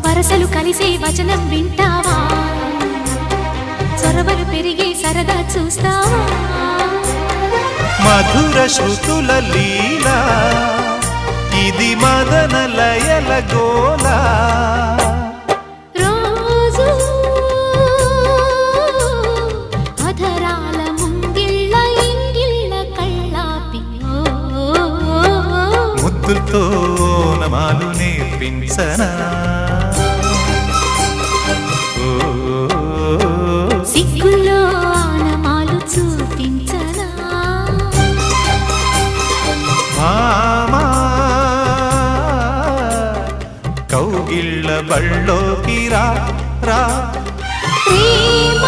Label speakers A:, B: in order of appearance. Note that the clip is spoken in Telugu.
A: వరసలు కలిసే వచనం వింటావా చొరవలు పెరిగే సరదా చూస్తావా
B: మధుర శృతుల లీలా ఇది మదన లయల గోలా
A: రోజు అధరాల ముంగిళ్ళ ఇంగిళ్ళ కళ్ళాపి
B: ముద్దుతో నమాలు నేర్పించనా
A: సిగ్గుల్లో ఆనమాలు చూపించనా
B: మామా కౌగిళ్ళ బళ్ళోకి రా రా
A: ప్రేమ